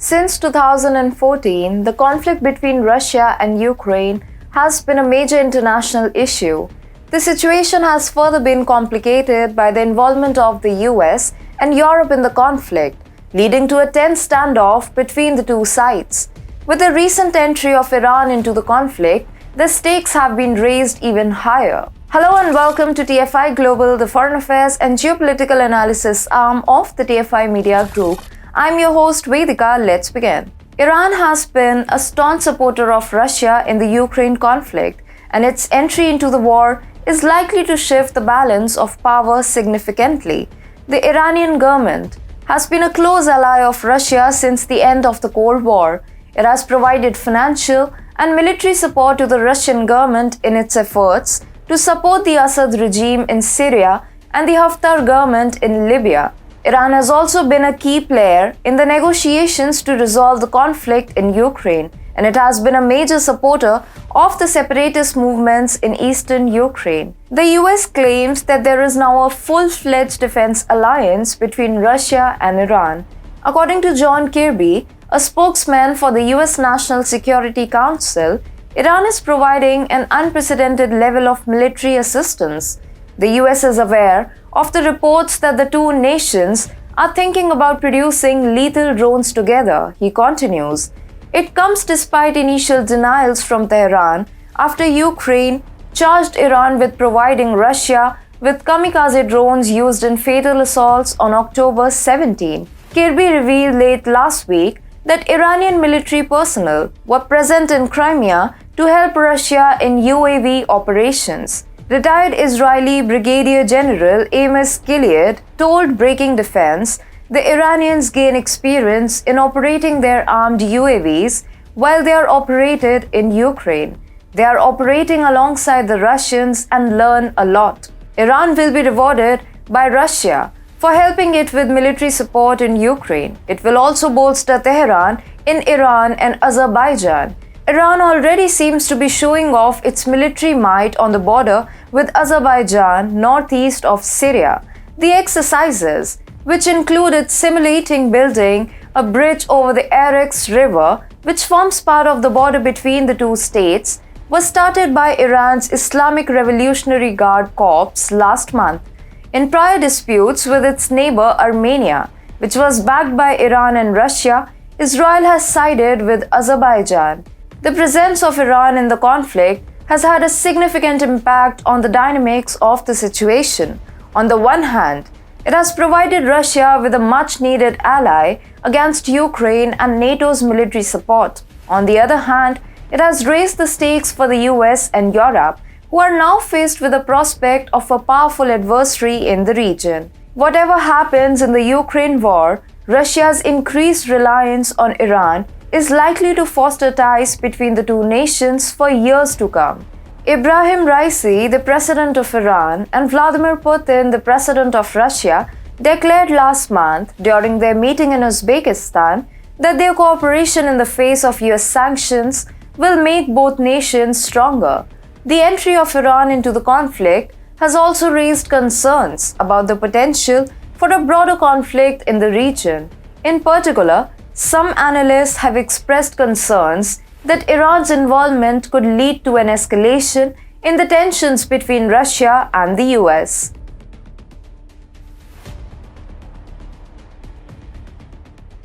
Since 2014, the conflict between Russia and Ukraine has been a major international issue. The situation has further been complicated by the involvement of the US and Europe in the conflict, leading to a tense standoff between the two sides. With the recent entry of Iran into the conflict, the stakes have been raised even higher. Hello and welcome to TFI Global, the foreign affairs and geopolitical analysis arm of the TFI Media Group. I'm your host Vedika. Let's begin. Iran has been a staunch supporter of Russia in the Ukraine conflict, and its entry into the war is likely to shift the balance of power significantly. The Iranian government has been a close ally of Russia since the end of the Cold War. It has provided financial and military support to the Russian government in its efforts to support the Assad regime in Syria and the Haftar government in Libya. Iran has also been a key player in the negotiations to resolve the conflict in Ukraine, and it has been a major supporter of the separatist movements in eastern Ukraine. The US claims that there is now a full-fledged defense alliance between Russia and Iran. According to John Kirby, a spokesman for the US National Security Council, Iran is providing an unprecedented level of military assistance. The US is aware of the reports that the two nations are thinking about producing lethal drones together, he continues. It comes despite initial denials from Tehran after Ukraine charged Iran with providing Russia with kamikaze drones used in fatal assaults on October 17. Kirby revealed late last week that Iranian military personnel were present in Crimea to help Russia in UAV operations. Retired Israeli Brigadier General Amos Gilead told Breaking Defense the Iranians gain experience in operating their armed UAVs while they are operated in Ukraine. They are operating alongside the Russians and learn a lot. Iran will be rewarded by Russia for helping it with military support in Ukraine. It will also bolster Tehran in Iran and Azerbaijan. Iran already seems to be showing off its military might on the border with Azerbaijan northeast of Syria. The exercises, which included simulating building a bridge over the Erex River, which forms part of the border between the two states, was started by Iran's Islamic Revolutionary Guard Corps last month. In prior disputes with its neighbor Armenia, which was backed by Iran and Russia, Israel has sided with Azerbaijan. The presence of Iran in the conflict has had a significant impact on the dynamics of the situation. On the one hand, it has provided Russia with a much-needed ally against Ukraine and NATO's military support. On the other hand, it has raised the stakes for the US and Europe, who are now faced with the prospect of a powerful adversary in the region. Whatever happens in the Ukraine war, Russia's increased reliance on Iran is likely to foster ties between the two nations for years to come. Ibrahim Raisi, the president of Iran, and Vladimir Putin, the president of Russia, declared last month during their meeting in Uzbekistan that their cooperation in the face of US sanctions will make both nations stronger. The entry of Iran into the conflict has also raised concerns about the potential for a broader conflict in the region. In particular, some analysts have expressed concerns that Iran's involvement could lead to an escalation in the tensions between Russia and the US.